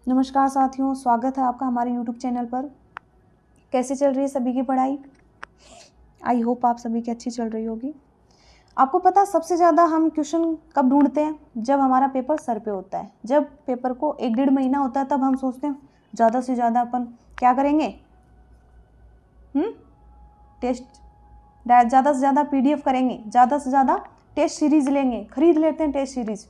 नमस्कार साथियों, स्वागत है आपका हमारे YouTube चैनल पर। कैसे चल रही है सभी की पढ़ाई? आई होप आप सभी की अच्छी चल रही होगी। आपको पता सबसे ज़्यादा हम क्वेश्चन कब ढूंढते हैं? जब हमारा पेपर सर पे होता है। जब पेपर को 1-1.5 महीना होता है तब हम सोचते हैं ज़्यादा से ज़्यादा अपन क्या करेंगे, टेस्ट, ज़्यादा से ज़्यादा PDF करेंगे, ज़्यादा से ज़्यादा टेस्ट सीरीज लेंगे, खरीद लेते हैं टेस्ट सीरीज।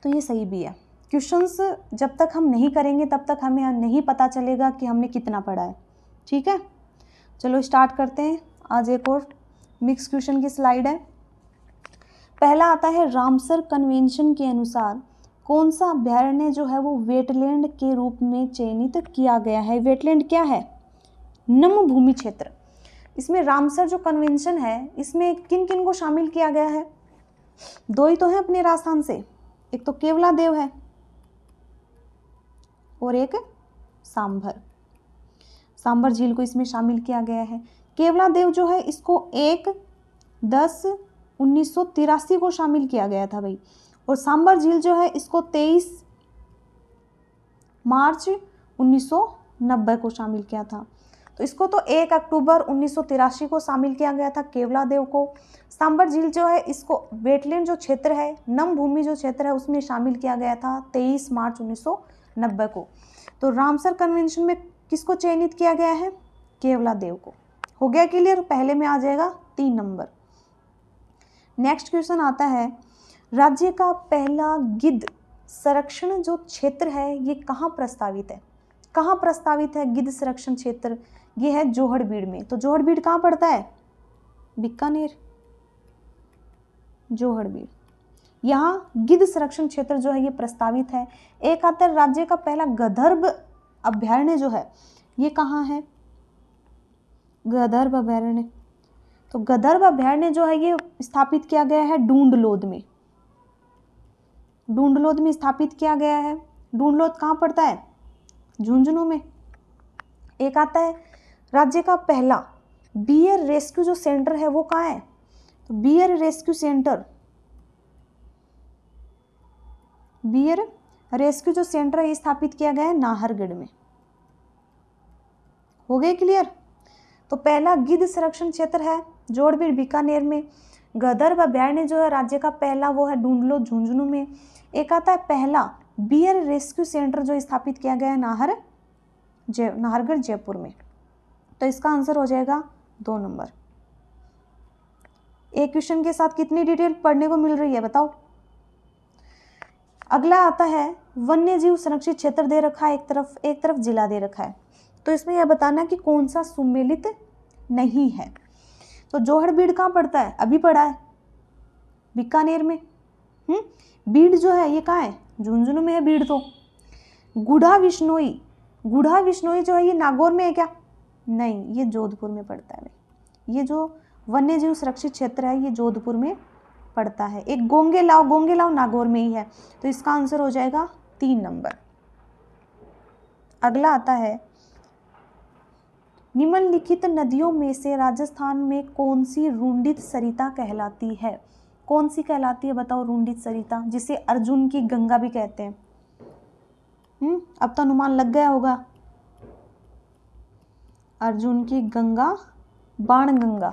तो ये सही भी है। क्वेश्चंस जब तक हम नहीं करेंगे तब तक हमें नहीं पता चलेगा कि हमने कितना पढ़ा है। ठीक है, चलो स्टार्ट करते हैं। आज एक और मिक्स क्वेश्चन की स्लाइड है। पहला आता है, रामसर कन्वेंशन के अनुसार कौन सा अभयारण्य जो है वो वेटलैंड के रूप में चयनित किया गया है? वेटलैंड क्या है? नम भूमि क्षेत्र। इसमें रामसर जो कन्वेंशन है इसमें किन किन को शामिल किया गया है? दो ही तो है अपने राजस्थान से, एक तो केवलादेव है और एक सांभर झील को इसमें शामिल किया गया है। केवलादेव जो है इसको 1/10/1983 को शामिल किया गया था भाई, और सांभर झील जो है इसको 23 मार्च 1990 को शामिल किया था। तो इसको तो 1 अक्टूबर 1983 को शामिल किया गया था केवलादेव को। सांभर झील जो है इसको वेटलैंड जो क्षेत्र है, नम भूमि जो क्षेत्र है उसमें शामिल किया गया था 23 मार्च 1990 को। तो रामसर कन्वेंशन में किसको चयनित किया गया है? केवलादेव को। हो गया क्लियर? पहले में आ जाएगा 3 नंबर। नेक्स्ट क्वेश्चन आता है, राज्य का पहला गिद्ध संरक्षण जो क्षेत्र है ये कहाँ प्रस्तावित है? कहाँ प्रस्तावित है गिद्ध संरक्षण क्षेत्र? ये है जोहड़बीड़ में। तो जोहड़बीड़ कहाँ पड़ता है? बीकानेर, जोहड़बीड़। यहाँ गिद्ध संरक्षण क्षेत्र जो है ये प्रस्तावित है। एक आता है, राज्य का पहला गंधर्व अभयारण्य जो है ये कहाँ है? गंधर्व अभयारण्य। तो गंधर्व अभयारण्य जो है ये स्थापित किया गया है डूंडलोद में। डूंडलोद में स्थापित किया गया है। डूंडलोद कहाँ पड़ता है? झुंझुनू में। एक आता है, राज्य का पहला बियर रेस्क्यू जो सेंटर है वो कहाँ है? तो bear rescue centre, bear rescue जो सेंटर है स्थापित किया गया है नाहरगढ़ में। हो गए क्लियर? तो पहला गिद्ध संरक्षण क्षेत्र है जोड़बीड़ बीकानेर में। गंधर्व अभयारण्य जो है राज्य का पहला वो है डूंडलोद झुंझुनू में। एक आता है पहला बियर रेस्क्यू सेंटर जो स्थापित किया गया है नाहरगढ़ जयपुर में। तो इसका आंसर हो जाएगा 2 नंबर। एक क्वेश्चन के साथ कितनी डिटेल पढ़ने को मिल रही है बताओ? अगला आता है, वन्य जीव संरक्षित क्षेत्र दे रखा है एक तरफ जिला दे रखा है। तो इसमें यह बताना कि कौन सा सुमेलित नहीं है। तो जोहड़बीड़ कहाँ पड़ता है? अभी पढ़ा है, बीकानेर में। बीड़ जो है ये कहाँ है? झुंझुनू में है बीड़। तो गुढ़ा विश्नोई जो है ये नागौर में है क्या? नहीं, ये जोधपुर में पड़ता है। ये जो वन्य जीव सुरक्षित क्षेत्र है ये जोधपुर में पड़ता है। एक गोंगेलाव नागौर में ही है। तो इसका आंसर हो जाएगा 3 नंबर। अगला आता है, निम्नलिखित नदियों में से राजस्थान में कौन सी रुंडित सरिता कहलाती है? कौन सी कहलाती है बताओ रुंडित सरिता, जिसे अर्जुन की गंगा भी कहते हैं? अब तो अनुमान लग गया होगा। अर्जुन की गंगा, बाणगंगा।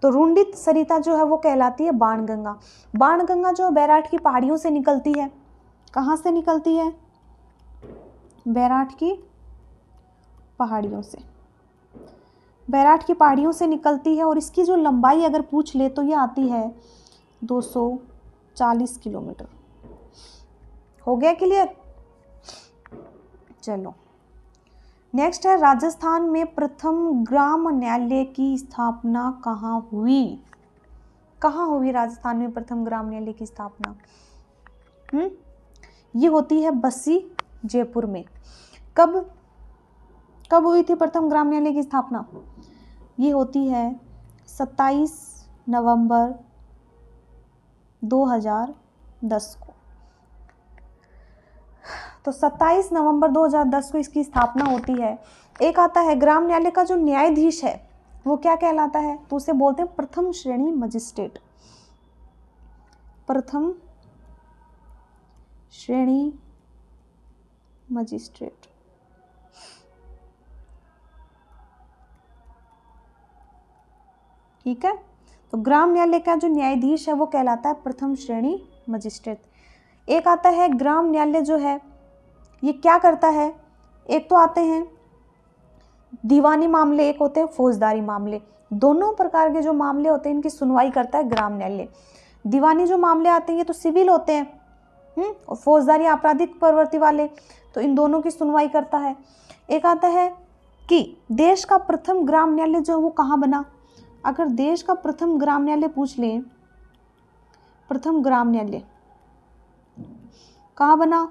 तो रुंडित सरिता जो है वो कहलाती है बाणगंगा। बाणगंगा जो बैराठ की पहाड़ियों से निकलती है। कहाँ से निकलती है? बैराठ की पहाड़ियों से। बैराठ की पहाड़ियों से निकलती है और इसकी जो लंबाई अगर पूछ ले तो ये आती है 240 किलोमीटर। हो गया क्लियर? चलो नेक्स्ट है, राजस्थान में प्रथम ग्राम न्यायालय की स्थापना कहाँ हुई? कहाँ हुई राजस्थान में प्रथम ग्राम न्यायालय की स्थापना? ये होती है बस्सी जयपुर में। कब हुई थी प्रथम ग्राम न्यायालय की स्थापना? ये होती है 27 नवंबर 2010 को। तो 27 नवंबर 2010 को इसकी स्थापना होती है। एक आता है, ग्राम न्यायालय का जो न्यायाधीश है वो क्या कहलाता है? तो उसे बोलते हैं प्रथम श्रेणी मजिस्ट्रेट। प्रथम श्रेणी मजिस्ट्रेट। ठीक है, तो ग्राम न्यायालय का जो न्यायाधीश है वो कहलाता है प्रथम श्रेणी मजिस्ट्रेट। एक आता है ग्राम न्यायालय जो है ये क्या करता है, एक तो आते हैं दीवानी मामले, एक होते हैं फौजदारी मामले। दोनों प्रकार के जो मामले होते हैं इनकी सुनवाई करता है ग्राम न्यायालय। दीवानी जो मामले आते हैं ये तो सिविल होते हैं, और फौजदारी आपराधिक प्रवृत्ति वाले, तो इन दोनों की सुनवाई करता है। एक आता है कि देश का प्रथम ग्राम न्यायालय जो है वो कहाँ बना। अगर देश का प्रथम ग्राम न्यायालय पूछ लें, प्रथम ग्राम न्यायालय कहाँ बना,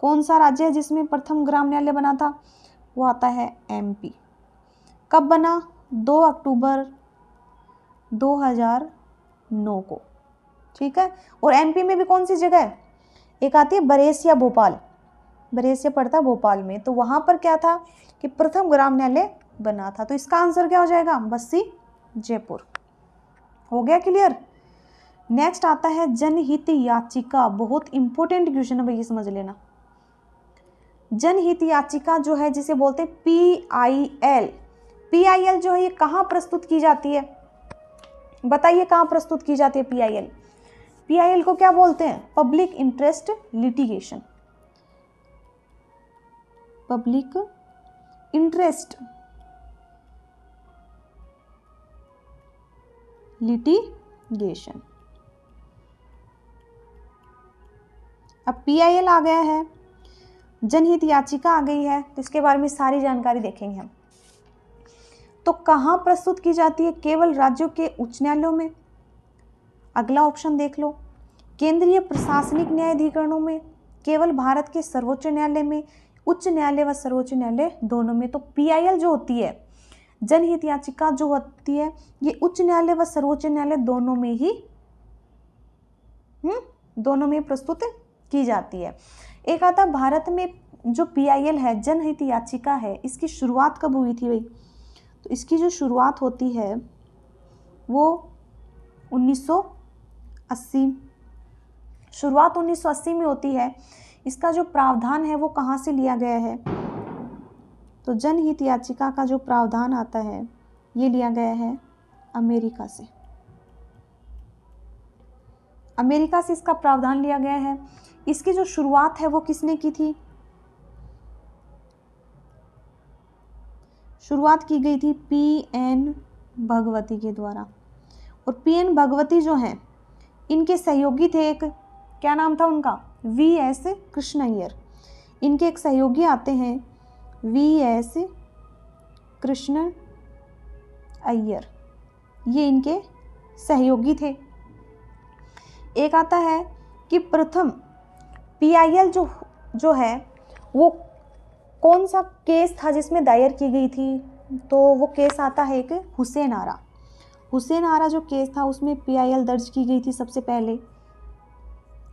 कौन सा राज्य है जिसमें प्रथम ग्राम न्यायालय बना था, वो आता है एमपी। कब बना, 2 अक्टूबर 2009 को। ठीक है, और एमपी में भी कौन सी जगह है, एक आती है बरेसिया भोपाल, बरेसिया पड़ता है भोपाल में, तो वहां पर क्या था कि प्रथम ग्राम न्यायालय बना था। तो इसका आंसर क्या हो जाएगा, बस्सी जयपुर। हो गया क्लियर। नेक्स्ट आता है जनहित याचिका, बहुत इंपॉर्टेंट क्वेश्चन है भैया, समझ लेना। जनहित याचिका जो है जिसे बोलते हैं PIL, PIL जो है ये कहाँ प्रस्तुत की जाती है, बताइए कहाँ प्रस्तुत की जाती है PIL। PIL को क्या बोलते हैं, public interest litigation, public interest litigation. अब PIL आ गया है, जनहित याचिका आ गई है, तो इसके बारे में सारी जानकारी देखेंगे हम। तो कहाँ प्रस्तुत की जाती है, केवल राज्यों के उच्च न्यायालयों में। अगला ऑप्शन देख लो, केंद्रीय प्रशासनिक न्यायाधिकरणों में, केवल भारत के सर्वोच्च न्यायालय में, उच्च न्यायालय व सर्वोच्च न्यायालय दोनों में। तो PIL जो होती है, जनहित याचिका जो होती है, ये उच्च न्यायालय व सर्वोच्च न्यायालय दोनों में ही दोनों में प्रस्तुत की जाती है। एक आता भारत में जो PIL है, जनहित याचिका है, इसकी शुरुआत कब हुई थी भाई, तो इसकी जो शुरुआत होती है वो 1980, शुरुआत 1980 में होती है। इसका जो प्रावधान है वो कहाँ से लिया गया है, तो जनहित याचिका का जो प्रावधान आता है ये लिया गया है अमेरिका से, अमेरिका से इसका प्रावधान लिया गया है। इसकी जो शुरुआत है वो किसने की थी, शुरुआत की गई थी PN भगवती के द्वारा। और PN भगवती जो हैं इनके सहयोगी थे, एक क्या नाम था उनका, VS कृष्ण अय्यर। इनके एक सहयोगी आते हैं VS कृष्ण अय्यर, ये इनके सहयोगी थे। एक आता है कि प्रथम PIL जो है वो कौन सा केस था जिसमें दायर की गई थी, तो वो केस आता है एक हुसैन आरा। हुसैन आरा जो केस था उसमें PIL दर्ज की गई थी सबसे पहले,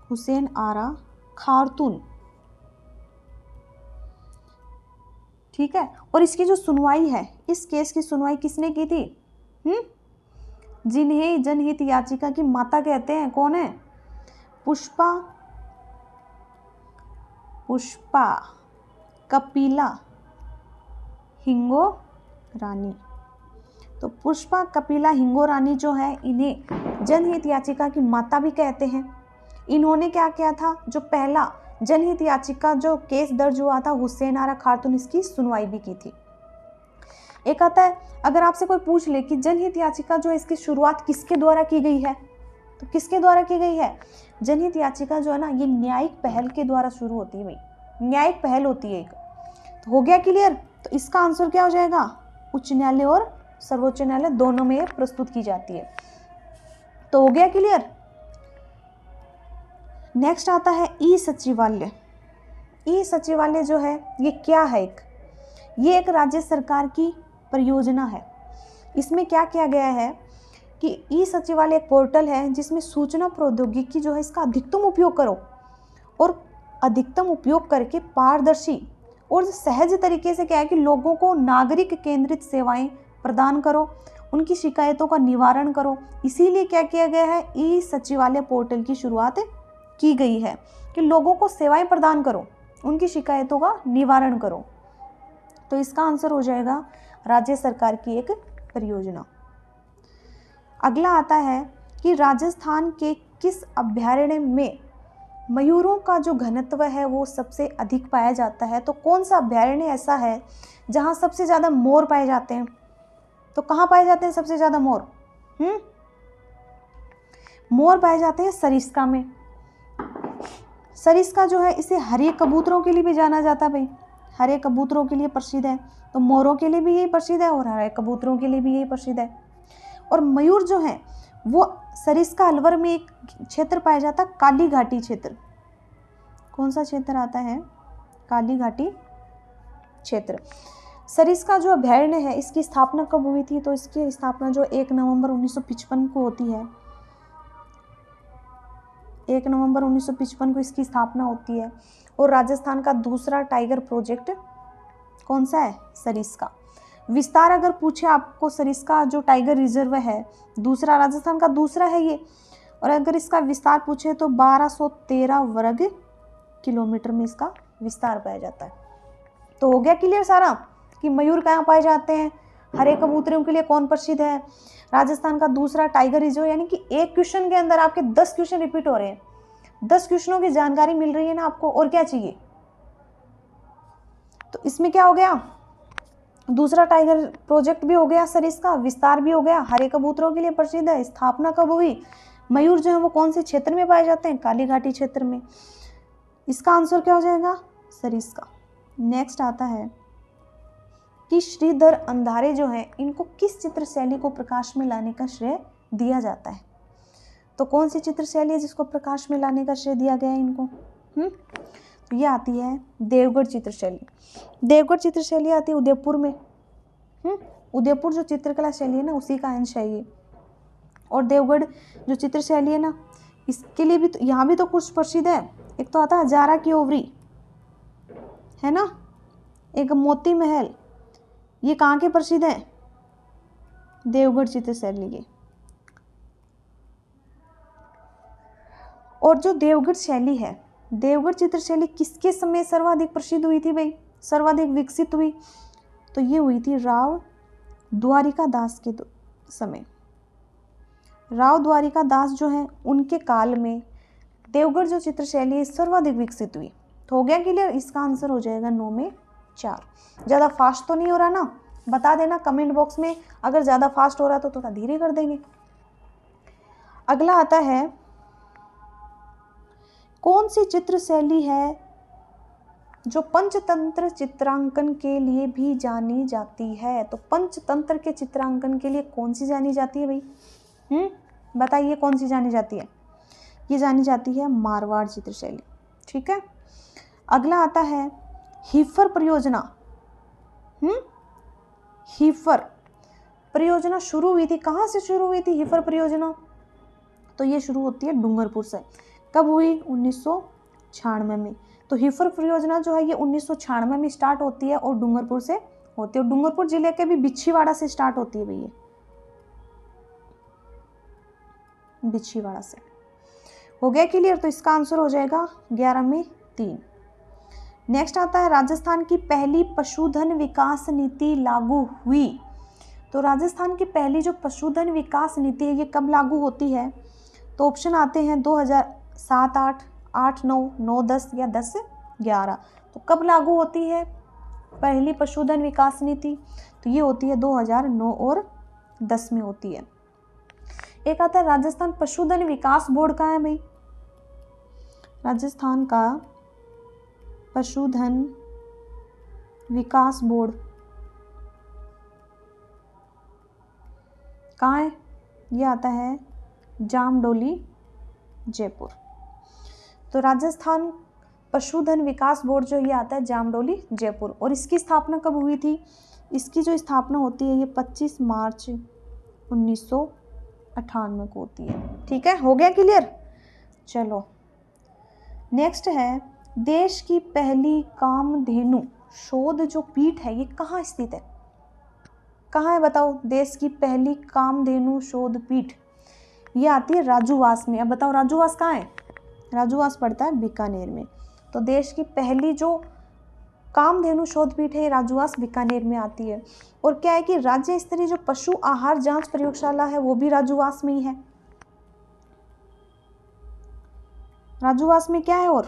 हुसैन आरा खार्तून। ठीक है, और इसकी जो सुनवाई है, इस केस की सुनवाई किसने की थी, जिन्हें जनहित याचिका की माता कहते हैं, कौन है, पुष्पा कपिला हिंगो रानी। तो पुष्पा कपिला हिंगो रानी जो है, इन्हें जनहित याचिका की माता भी कहते हैं। इन्होंने क्या किया था, जो पहला जनहित याचिका जो केस दर्ज हुआ था हुसैन आरा खार्तून, इसकी सुनवाई भी की थी। एक आता है, अगर आपसे कोई पूछ ले कि जनहित याचिका जो है इसकी शुरुआत किसके द्वारा की गई है, तो किसके द्वारा की गई है, जनहित याचिका जो है ना ये न्यायिक पहल के द्वारा शुरू होती है भाई, न्यायिक पहल होती है एक। तो हो गया क्लियर। तो इसका आंसर क्या हो जाएगा, उच्च न्यायालय और सर्वोच्च न्यायालय दोनों में ये प्रस्तुत की जाती है। तो हो गया क्लियर। नेक्स्ट आता है ई सचिवालय। ई सचिवालय जो है ये क्या है, ये एक राज्य सरकार की परियोजना है। इसमें क्या किया गया है कि ई सचिवालय एक पोर्टल है जिसमें सूचना प्रौद्योगिकी जो है इसका अधिकतम उपयोग करो, और अधिकतम उपयोग करके पारदर्शी और सहज तरीके से क्या है कि लोगों को नागरिक केंद्रित सेवाएं प्रदान करो, उनकी शिकायतों का निवारण करो। इसीलिए क्या किया गया है, ई सचिवालय पोर्टल की शुरुआत की गई है कि लोगों को सेवाएं प्रदान करो, उनकी शिकायतों का निवारण करो। तो इसका आंसर हो जाएगा राज्य सरकार की एक परियोजना। अगला आता है कि राजस्थान के किस अभयारण्य में मयूरों का जो घनत्व है वो सबसे अधिक पाया जाता है। तो कौन सा अभयारण्य ऐसा है जहाँ सबसे ज़्यादा मोर पाए जाते हैं? तो कहाँ पाए जाते हैं सबसे ज़्यादा मोर? मोर पाए जाते हैं सरिस्का में। सरिस्का जो है इसे हरे कबूतरों के लिए भी जाना जाता है भाई, हरे कबूतरों के लिए प्रसिद्ध है। तो मोरों के लिए भी यही प्रसिद्ध है और हरे कबूतरों के लिए भी यही प्रसिद्ध है। और मयूर जो है वो सरिस्का अलवर में एक क्षेत्र पाया जाता है, काली घाटी क्षेत्र। कौन सा क्षेत्र आता है? काली घाटी क्षेत्र। सरिस्का जो अभयारण्य है इसकी स्थापना कब हुई थी? तो इसकी स्थापना जो 1 नवंबर 1955 को होती है। 1 नवंबर 1955 को इसकी स्थापना होती है। और राजस्थान का दूसरा टाइगर प्रोजेक्ट कौन सा है? सरिस्का। विस्तार अगर पूछे आपको, सरिस्का जो टाइगर रिजर्व है दूसरा, राजस्थान का दूसरा है ये। और अगर इसका विस्तार पूछे तो 1213 वर्ग किलोमीटर में इसका विस्तार पाया जाता है। तो हो गया क्लियर सारा कि मयूर कहाँ पाए जाते हैं, हरे कबूतरों के लिए कौन प्रसिद्ध है, राजस्थान का दूसरा टाइगर रिजर्व। यानी कि एक क्वेश्चन के अंदर आपके 10 क्वेश्चन रिपीट हो रहे हैं, 10 क्वेश्चनों की जानकारी मिल रही है ना आपको, और क्या चाहिए। तो इसमें क्या हो गया, दूसरा टाइगर प्रोजेक्ट भी हो गया, सरिस्का विस्तार भी हो गया, हरे कबूतरों के लिए प्रसिद्ध है, स्थापना कब हुई, मयूर जो है वो कौन से क्षेत्र में पाए जाते हैं, काली घाटी क्षेत्र में। इसका आंसर क्या हो जाएगा? सरिस्का। नेक्स्ट आता है कि श्रीधर अंधारे जो है इनको किस चित्र शैली को प्रकाश में लाने का श्रेय दिया जाता है? तो कौन सी चित्र शैली है जिसको प्रकाश में लाने का श्रेय दिया गया है इनको? तो ये आती है देवगढ़ चित्र शैली। देवगढ़ चित्र शैली आती है उदयपुर में। उदयपुर जो चित्रकला शैली है ना उसी का अंश है ये। और देवगढ़ जो चित्र शैली है ना इसके लिए भी तो यहाँ भी तो कुछ प्रसिद्ध है। एक तो आता है हजारा की ओवरी, है ना, एक मोती महल, ये कहाँ के प्रसिद्ध है? देवगढ़ चित्र शैली के। और जो देवगढ़ शैली है, देवगढ़ चित्र शैली किसके समय सर्वाधिक प्रसिद्ध हुई थी भाई, सर्वाधिक विकसित हुई? तो ये हुई थी राव द्वारिका दास के समय। राव द्वारिका दास जो है उनके काल में देवगढ़ जो चित्र शैली है सर्वाधिक विकसित हुई। तो हो गया क्लियर? इसका आंसर हो जाएगा 9 में 4। ज़्यादा फास्ट तो नहीं हो रहा ना, बता देना कमेंट बॉक्स में, अगर ज़्यादा फास्ट हो रहा तो थोड़ा धीरे कर देंगे। अगला आता है कौन सी चित्र शैली है जो पंचतंत्र चित्रांकन के लिए भी जानी जाती है? तो पंचतंत्र के चित्रांकन के लिए कौन सी जानी जाती है भाई? बताइए कौन सी जानी जाती है? ये जानी जाती है मारवाड़ चित्र शैली। ठीक है। अगला आता है हिफर परियोजना। हिफर परियोजना शुरू हुई थी, कहाँ से शुरू हुई थी हिफर परियोजना? तो ये शुरू होती है डूंगरपुर से। कब हुई? 1996 में। तो हिफर परियोजना जो है ये 1996 में स्टार्ट होती है और डूंगरपुर से होती है। और डूंगरपुर जिले के भी बिछीवाड़ा से स्टार्ट होती है भैया, बिछीवाड़ा से। हो गया क्लियर? तो इसका आंसर हो जाएगा 11 में 3। नेक्स्ट आता है राजस्थान की पहली पशुधन विकास नीति लागू हुई। तो राजस्थान की पहली जो पशुधन विकास नीति है ये कब लागू होती है? तो ऑप्शन आते हैं 2007, 8, 8, 9, 9, 10 या 10, 11। तो कब लागू होती है पहली पशुधन विकास नीति? तो ये होती है 2009 और 10 में होती है। एक आता है राजस्थान पशुधन विकास बोर्ड कहाँ है भाई? राजस्थान का पशुधन विकास बोर्ड कहाँ है? ये आता है जामडोली, जयपुर। तो राजस्थान पशुधन विकास बोर्ड जो ये आता है जामडोली, जयपुर। और इसकी स्थापना कब हुई थी? इसकी जो स्थापना होती है ये 25 मार्च 1998 को होती है। ठीक है, हो गया क्लियर? चलो नेक्स्ट है देश की पहली कामधेनु शोध जो पीठ है ये कहाँ स्थित है? कहाँ है बताओ? देश की पहली कामधेनु शोध पीठ ये आती है राजूवास में। अब बताओ राजूवास कहाँ है? राजूवास पड़ता है बीकानेर में। तो देश की पहली जो कामधेनु शोधपीठ है राजूवास बीकानेर में आती है। और क्या है कि राज्य स्तरीय जो पशु आहार जांच प्रयोगशाला है वो भी राजूवास में ही है। राजूवास में क्या है? और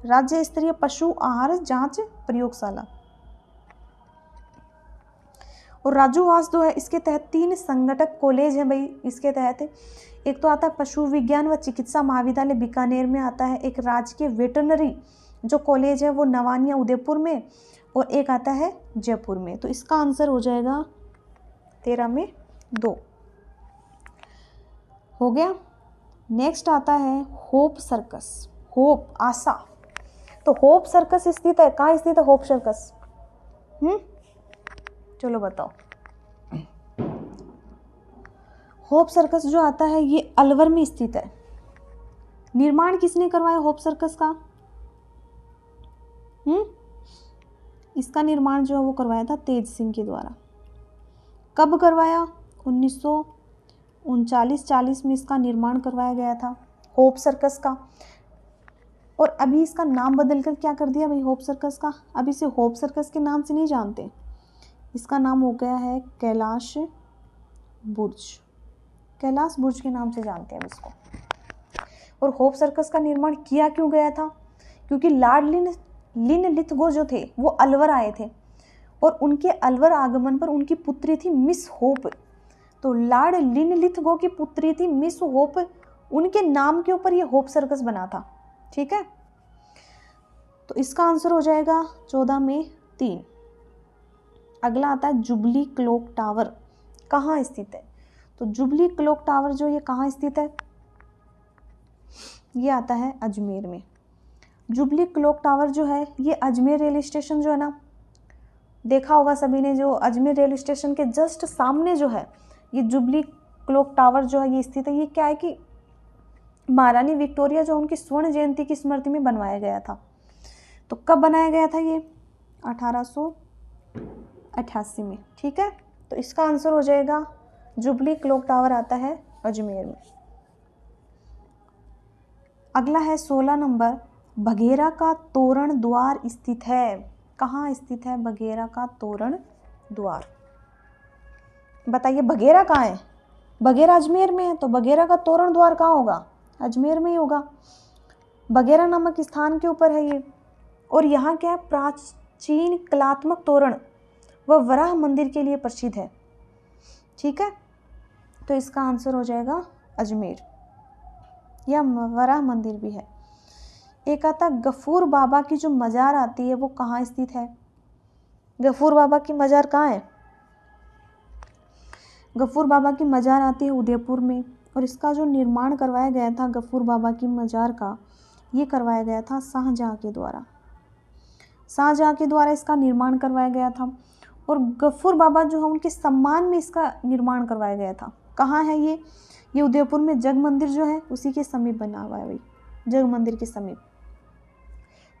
राज्य स्तरीय पशु आहार जांच प्रयोगशाला। और राजूवास जो है इसके तहत 3 संगठक कॉलेज है भाई। इसके तहत एक तो आता है पशु विज्ञान व चिकित्सा महाविद्यालय बीकानेर में आता है, एक राजकीय वेटरनरी जो कॉलेज है वो नवानिया उदयपुर में, और एक आता है जयपुर में। तो इसका आंसर हो जाएगा 13 में 2 हो गया। नेक्स्ट आता है होप सर्कस, होप आशा। तो होप सर्कस स्थित है, कहाँ स्थित है होप सर्कस? चलो बताओ। होप सर्कस जो आता है ये अलवर में स्थित है। निर्माण किसने करवाया होप सर्कस का? इसका निर्माण जो है वो करवाया था तेज सिंह के द्वारा। कब करवाया? 1939-40 में इसका निर्माण करवाया गया था होप सर्कस का। और अभी इसका नाम बदलकर क्या कर दिया भाई होप सर्कस का? अभी इसे होप सर्कस के नाम से नहीं जानते, इसका नाम हो गया है कैलाश बुर्ज। कैलाश बुर्ज के नाम से जानते हैं इसको। और होप सर्कस का निर्माण किया क्यों गया था? क्योंकि लॉर्ड लिनलिथगो जो थे वो अलवर आए थे, और उनके अलवर आगमन पर उनकी पुत्री थी मिस होप। तो लॉर्ड लिनलिथगो की पुत्री थी मिस होप, उनके नाम के ऊपर ये होप सर्कस बना था। ठीक है, तो इसका आंसर हो जाएगा 14 में 3। अगला आता है जुबली क्लॉक टावर, कहाँ स्थित है? तो जुबली क्लॉक टावर जो ये कहाँ स्थित है? ये आता है अजमेर में। जुबली क्लॉक टावर जो है ये अजमेर रेल स्टेशन जो है ना, देखा होगा सभी ने, जो अजमेर रेल स्टेशन के जस्ट सामने जो है ये जुबली क्लॉक टावर जो है ये स्थित है। ये क्या है कि महारानी विक्टोरिया जो उनकी स्वर्ण जयंती की स्मृति में बनवाया गया था। तो कब बनाया गया था ये? 1888 में। ठीक है, तो इसका आंसर हो जाएगा जुबली क्लॉक टावर आता है अजमेर में। अगला है 16 नंबर, बघेरा का तोरण द्वार स्थित है। कहाँ स्थित है बघेरा का तोरण द्वार? बताइए बघेरा कहाँ है? बघेरा अजमेर में है, तो बघेरा का तोरण द्वार कहाँ होगा? अजमेर में ही होगा। बघेरा नामक स्थान के ऊपर है ये। और यहाँ क्या है? प्राचीन कलात्मक तोरण व वराह मंदिर के लिए प्रसिद्ध है। ठीक है, तो इसका आंसर हो जाएगा अजमेर, या वराह मंदिर भी है। एक आता गफूर बाबा की जो मज़ार आती है वो कहाँ स्थित है? गफूर बाबा की मज़ार कहाँ है? गफूर बाबा की मज़ार आती है उदयपुर में। और इसका जो निर्माण करवाया गया था गफूर बाबा की मज़ार का, ये करवाया गया था शाहजहाँ के द्वारा। शाहजहाँ के द्वारा इसका निर्माण करवाया गया था। और गफूर बाबा जो है उनके सम्मान में इसका निर्माण करवाया गया था। कहाँ है ये? ये उदयपुर में जग मंदिर जो है उसी के समीप बना हुआ है भाई, जग मंदिर के समीप।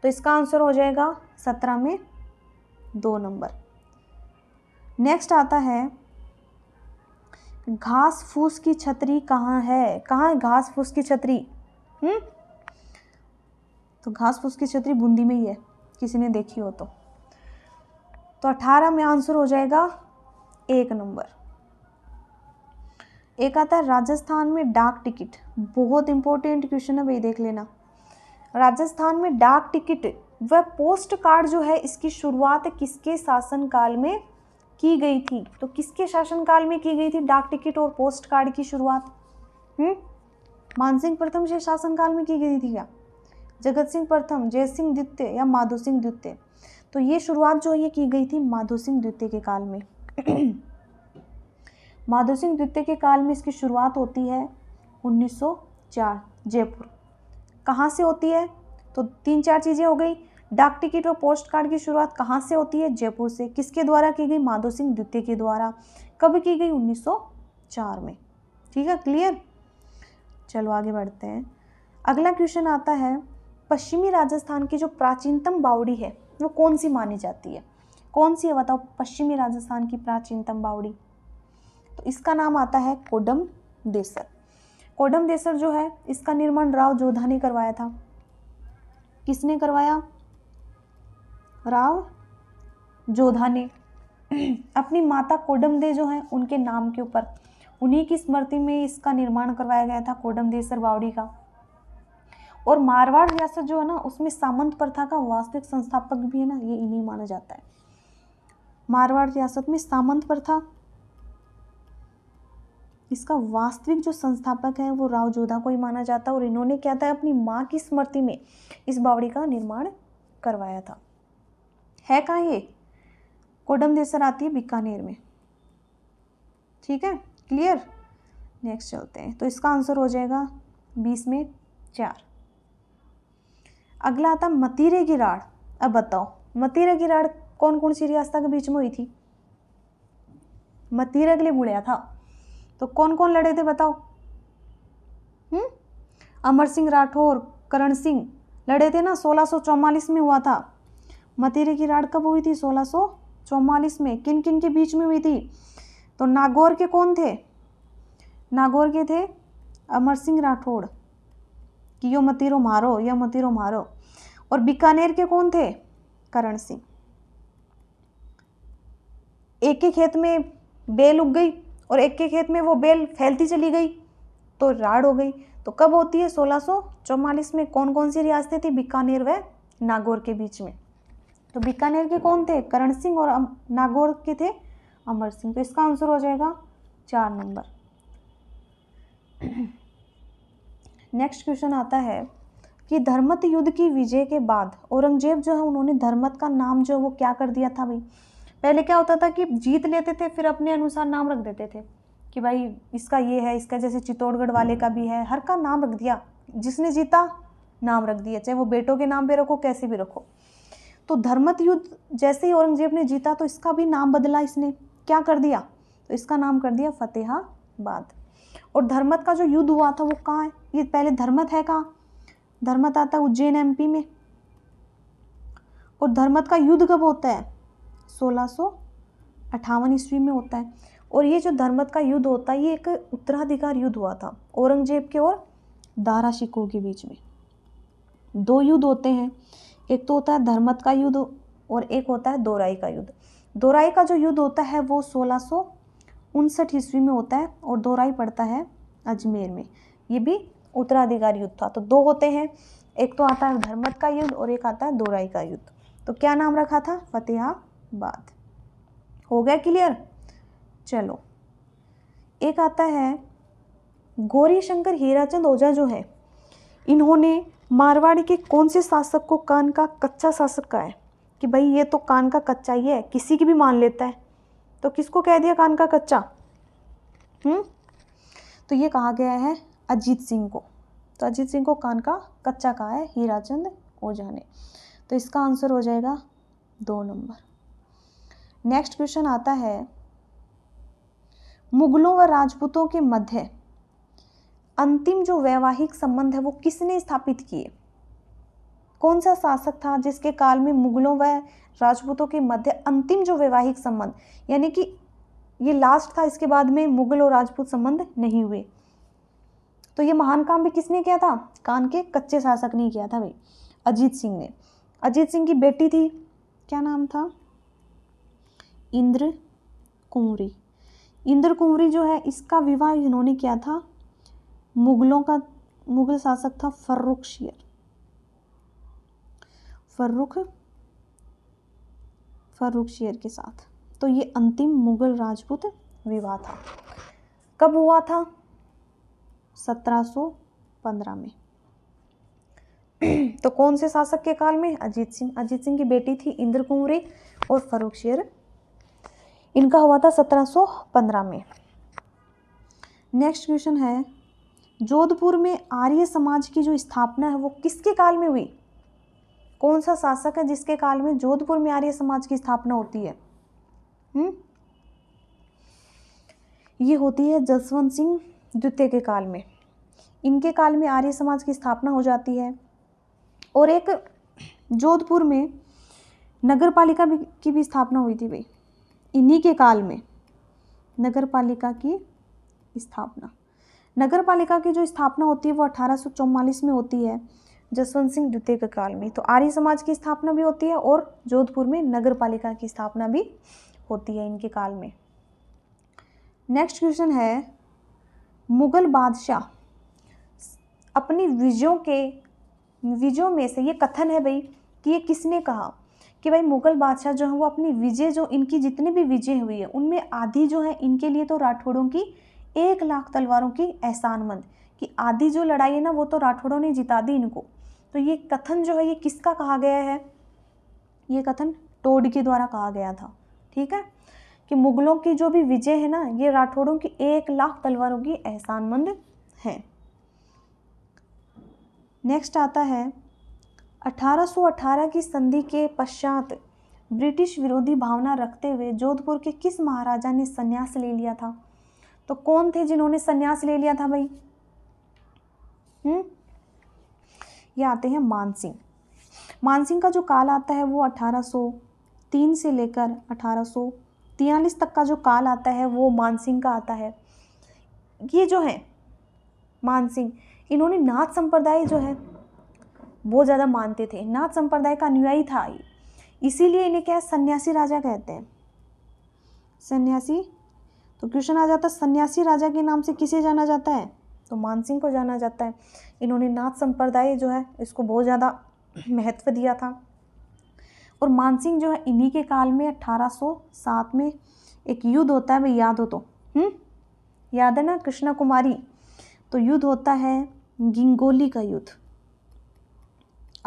तो इसका आंसर हो जाएगा 17 में 2 नंबर। नेक्स्ट आता है घास फूस की छतरी कहाँ है? कहाँ है घास फूस की छतरी? तो घास फूस की छतरी बूंदी में ही है, किसी ने देखी हो तो 18 में आंसर हो जाएगा 1 नंबर। एक आता है राजस्थान में डाक टिकट, बहुत इंपॉर्टेंट क्वेश्चन है भाई, देख लेना। राजस्थान में डाक टिकट व पोस्ट कार्ड जो है इसकी शुरुआत किसके शासनकाल में की गई थी? तो किसके शासनकाल में की गई थी डाक टिकट और पोस्ट कार्ड की शुरुआत? मानसिंह प्रथम के शासनकाल में की गई थी क्या? जगत सिंह प्रथम, जय सिंह द्वितीय या माधो सिंह द्वितीय? तो ये शुरुआत जो है ये की गई थी माधो सिंह द्वितीय के काल में। माधो सिंह द्वितीय के काल में इसकी शुरुआत होती है 1904 जयपुर। कहाँ से होती है? तो 3-4 चीज़ें हो गई। डाक टिकट और पोस्ट कार्ड की शुरुआत कहाँ से होती है? जयपुर से। किसके द्वारा की गई? माधो सिंह द्वितीय के द्वारा। कब की गई? 1904 में। ठीक है, क्लियर? चलो आगे बढ़ते हैं। अगला क्वेश्चन आता है पश्चिमी राजस्थान की जो प्राचीनतम बावड़ी है वो कौन सी मानी जाती है? कौन सी है बताओ पश्चिमी राजस्थान की प्राचीनतम बावड़ी? तो इसका नाम आता है कोडम देसर। कोडम देसर जो है इसका निर्माण राव जोधा ने करवाया था। किसने करवाया? राव जोधा ने अपनी माता कोडम दे जो है उनके नाम के ऊपर, उन्हीं की स्मृति में इसका निर्माण करवाया गया था कोडम देसर बावड़ी का। और मारवाड़ रियासत जो है ना उसमें सामंत प्रथा का वास्तविक संस्थापक भी है ना, ये इन्हीं माना जाता है। मारवाड़ रियासत में सामंत प्रथा, इसका वास्तविक जो संस्थापक है वो राव जोधा को ही माना जाता है। और इन्होंने क्या था, अपनी माँ की स्मृति में इस बावड़ी का निर्माण करवाया था। है कहाँ ये? कोडम देसर आती है बीकानेर में। ठीक है, क्लियर। नेक्स्ट चलते हैं। तो इसका आंसर हो जाएगा 20 में 4। अगला आता मतीरे की राड़। अब बताओ मतीरे की राड़ कौन कौन सी रियासत के बीच में हुई थी? मतीरे के लिए बुढ़िया था, तो कौन कौन लड़े थे बताओ? अमर सिंह राठौर, करण सिंह लड़े थे ना, 1644 में हुआ था। मतीरे की राड़ कब हुई थी? 1644 में। किन किन के बीच में हुई थी? तो नागौर के कौन थे? नागौर के थे अमर सिंह राठौड़ कि यो मतीरो मारो, या मतीरो मारो। और बीकानेर के कौन थे? करण सिंह। एक के खेत में बेल उग गई और एक के खेत में वो बेल फैलती चली गई तो राड़ हो गई। तो कब होती है? 1644 में। कौन कौन सी रियासतें थी? बीकानेर व नागौर के बीच में। तो बीकानेर के कौन थे? करण सिंह। और नागौर के थे अमर सिंह। तो इसका आंसर हो जाएगा 4 नंबर। नेक्स्ट क्वेश्चन आता है कि धर्मत युद्ध की विजय के बाद औरंगजेब जो है उन्होंने धर्मत का नाम जो वो क्या कर दिया था भाई? पहले क्या होता था कि जीत लेते थे फिर अपने अनुसार नाम रख देते थे कि भाई इसका ये है, इसका जैसे चित्तौड़गढ़ वाले का भी है, हर का नाम रख दिया, जिसने जीता नाम रख दिया, चाहे वो बेटों के नाम पे रखो कैसे भी रखो। तो धर्मत युद्ध जैसे ही औरंगजेब ने जीता तो इसका भी नाम बदला, इसने क्या कर दिया? तो इसका नाम कर दिया फतेहाबाद। और धर्मत का जो युद्ध हुआ था वो कहाँ है? ये पहले धर्मत है कहाँ? धर्मत आता है उज्जैन एमपी में। और धर्मत का युद्ध कब होता है? 1658 ईस्वी में होता है। और ये जो धर्मत का युद्ध होता है ये एक उत्तराधिकार युद्ध हुआ था औरंगजेब के और दारा शिकोह के बीच में। 2 युद्ध होते हैं, एक तो होता है धर्मत का युद्ध और एक होता है दोराई का युद्ध। दोराई का जो युद्ध होता है वो 1659 ईस्वी में होता है और दोराई पड़ता है अजमेर में। ये भी उत्तराधिकार युद्ध था। तो 2 होते हैं, एक तो आता है धर्मत का युद्ध और एक आता है दोराई का युद्ध। तो क्या नाम रखा था? फतेहाबाद। हो गया क्लियर? चलो एक आता है गौरी शंकर हीराचंद ओझा जो है इन्होंने मारवाड़ी के कौन से शासक को कान का कच्चा शासक कहा है कि भाई ये तो कान का कच्चा ही है, किसी की भी मान लेता है। तो किसको कह दिया कान का कच्चा? तो ये कहा गया है अजीत सिंह को। तो अजीत सिंह को कान का कच्चा कहा है हीराचंद ओझा ने। तो इसका आंसर हो जाएगा 2 नंबर। नेक्स्ट क्वेश्चन आता है मुगलों व राजपूतों के मध्य अंतिम जो वैवाहिक संबंध है वो किसने स्थापित किए? कौन सा शासक था जिसके काल में मुगलों व राजपूतों के मध्य अंतिम जो वैवाहिक संबंध, यानी कि ये लास्ट था, इसके बाद में मुगल और राजपूत संबंध नहीं हुए। तो ये महान काम भी किसने किया था? कान के कच्चे शासक ने किया था भाई, अजीत सिंह ने। अजीत सिंह की बेटी थी, क्या नाम था? इंद्र कुंवरी। इंद्र कुंवरी जो है इसका विवाह इन्होंने किया था मुगल शासक था फर्रुखशियर के साथ। तो ये अंतिम मुगल राजपूत विवाह था। कब हुआ था? 1715 में। तो कौन से शासक के काल में? अजीत सिंह। अजीत सिंह की बेटी थी इंद्र कुंवरी और फर्रुखशियर, इनका हुआ था 1715 में। नेक्स्ट क्वेश्चन है जोधपुर में आर्य समाज की जो स्थापना है वो किसके काल में हुई? कौन सा शासक है जिसके काल में जोधपुर में आर्य समाज की स्थापना होती है? ये होती है जसवंत सिंह द्वितीय के काल में। इनके काल में आर्य समाज की स्थापना हो जाती है। और एक जोधपुर में नगर पालिका की भी स्थापना हुई थी भाई, इन्हीं के काल में नगर पालिका की स्थापना। नगर पालिका की जो स्थापना होती है वो 1844 में होती है, जसवंत सिंह द्वितीय के काल में। तो आर्य समाज की स्थापना भी होती है और जोधपुर में नगर पालिका की स्थापना भी होती है इनके काल में। नेक्स्ट क्वेश्चन है, मुगल बादशाह अपनी विजयों में से, ये कथन है भाई कि ये किसने कहा कि भाई मुगल बादशाह जो है वो अपनी विजय, जो इनकी जितनी भी विजय हुई है उनमें आधी जो है इनके लिए तो राठौड़ों की 1,00,000 तलवारों की एहसानमंद, कि आधी जो लड़ाई है ना वो तो राठौड़ों ने जिता दी इनको। तो ये कथन जो है ये किसका कहा गया है? ये कथन टोड के द्वारा कहा गया था। ठीक है, कि मुगलों की जो भी विजय है ना ये राठौड़ों की 1,00,000 तलवारों की एहसानमंद है। नेक्स्ट आता है, 1818 की संधि के पश्चात ब्रिटिश विरोधी भावना रखते हुए जोधपुर के किस महाराजा ने संन्यास ले लिया था? तो कौन थे जिन्होंने संन्यास ले लिया था भाई? ये आते हैं मानसिंह। मानसिंह का जो काल आता है वो 1803 से लेकर 1843 तक का जो काल आता है वो मानसिंह का आता है। ये जो है मानसिंह, इन्होंने नाथ संप्रदाय जो है वो ज़्यादा मानते थे, नाथ संप्रदाय का अनुयायी था, इसीलिए इन्हें क्या है, सन्यासी राजा कहते हैं। सन्यासी, तो क्वेश्चन आ जाता है सन्यासी राजा के नाम से किसे जाना जाता है? तो मानसिंह को जाना जाता है। इन्होंने नाथ संप्रदाय जो है इसको बहुत ज़्यादा महत्व दिया था। और मानसिंह जो है इन्हीं के काल में 1807 में एक युद्ध होता है, भाई याद हो तो याद है ना, कृष्णा कुमारी। तो युद्ध होता है गिंगोली का युद्ध,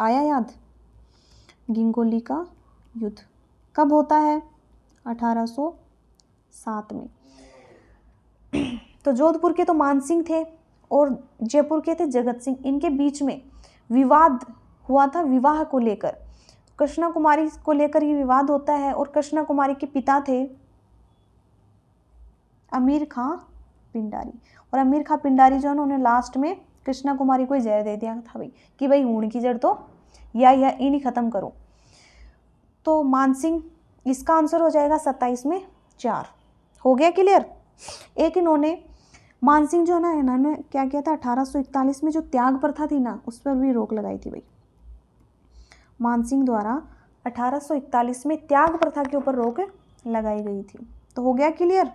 आया याद? गिंगोली का युद्ध कब होता है? 1807 में। तो जोधपुर के तो मानसिंह थे और जयपुर के थे जगत सिंह। इनके बीच में विवाद हुआ था विवाह को लेकर, कृष्णा कुमारी को लेकर ये विवाद होता है। और कृष्णा कुमारी के पिता थे अमीर खां पिंडारी, और अमीर खां पिंडारी जो है उन्होंने लास्ट में कृष्णा कुमारी को जय दे दिया था भाई कि भाई हूण की जड़ तो या इन्हीं खत्म करो। तो मानसिंह, इसका आंसर हो जाएगा 27 में 4। हो गया क्लियर? एक इन्होंने मानसिंह जो है ना, इन्होंने क्या किया था, 1841 में जो त्याग प्रथा थी ना उस पर भी रोक लगाई थी भाई। मानसिंह द्वारा 1841 में त्याग प्रथा के ऊपर रोक लगाई गई थी। तो हो गया क्लियर?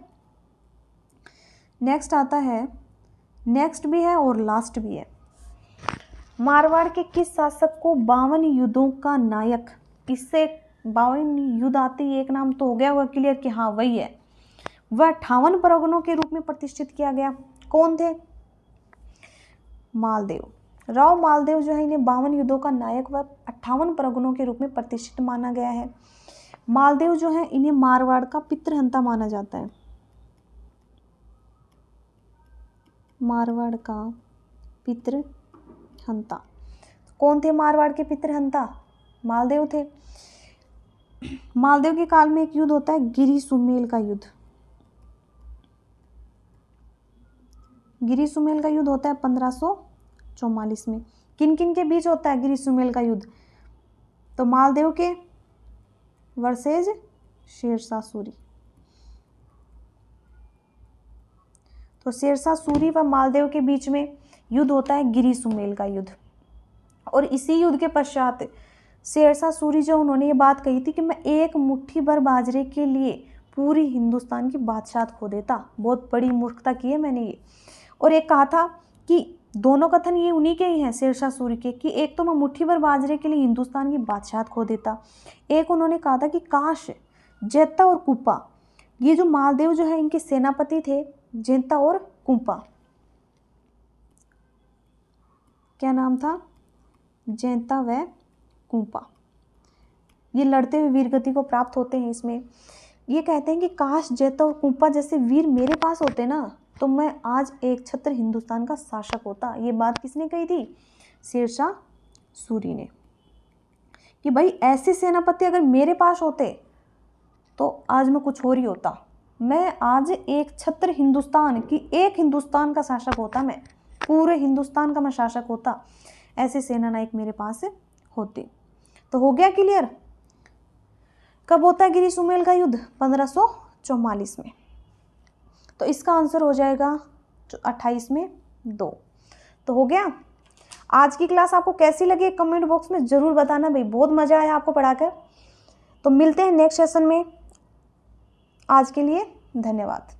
नेक्स्ट आता है, नेक्स्ट भी है और लास्ट भी है। मारवाड़ के किस शासक को 52 युद्धों का नायक, इससे 52 युद्ध आती, एक नाम तो हो गया होगा क्लियर कि हाँ वही है, वह 58 परगनों के रूप में प्रतिष्ठित किया गया। कौन थे? मालदेव, राव मालदेव जो है इन्हें 52 युद्धों का नायक व 58 परगनों के रूप में प्रतिष्ठित माना गया है। मालदेव जो है इन्हें मारवाड़ का पितृहंता माना जाता है। मारवाड़ का पितृहंता, कौन थे मारवाड़ के पितृहंता? मालदेव थे। मालदेव के काल में एक युद्ध होता है गिरी सुमेल का युद्ध। गिरी सुमेल का युद्ध होता है 1544 में। किन किन के बीच होता है गिरी सुमेल का युद्ध? तो मालदेव के वर्सेज शेरशाह सूरी। तो शेरशाह सूरी व मालदेव के बीच में युद्ध होता है गिरी सुमेल का युद्ध। और इसी युद्ध के पश्चात शेरशाह सूरी जो उन्होंने ये बात कही थी कि मैं एक मुट्ठी भर बाजरे के लिए पूरी हिंदुस्तान की बादशाहत खो देता। बहुत बड़ी मूर्खता की है मैंने ये। और एक कहा था कि दोनों कथन ये उन्हीं के ही हैं शेरशाह सूरी के, कि एक तो मैं मुट्ठी भर बाजरे के लिए हिंदुस्तान की बादशाहत खो देता, एक उन्होंने कहा था कि काश जैता और कुप्पा, ये जो मालदेव जो है इनके सेनापति थे जैता और कुप्पा, क्या नाम था? जैता व कुप्पा, ये लड़ते हुए वीरगति को प्राप्त होते हैं। इसमें ये कहते हैं कि काश जैता और कुप्पा जैसे वीर मेरे पास होते ना तो मैं आज एक छत्र हिंदुस्तान का शासक होता। ये बात किसने कही थी? शेरशाह सूरी ने, कि भाई ऐसे सेनापति अगर मेरे पास होते तो आज मैं कुछ और ही होता। मैं आज एक छत्र हिंदुस्तान की, एक हिंदुस्तान का शासक होता, मैं पूरे हिंदुस्तान का मैं शासक होता, ऐसे सेना नायक मेरे पास होते। तो हो गया क्लियर? कब होता है गिरी सुमेल का युद्ध? 1544 में। तो इसका आंसर हो जाएगा 28 में 2। तो हो गया। आज की क्लास आपको कैसी लगी कमेंट बॉक्स में ज़रूर बताना भाई, बहुत मज़ा आया आपको पढ़ाकर। तो मिलते हैं नेक्स्ट सेशन में, आज के लिए धन्यवाद।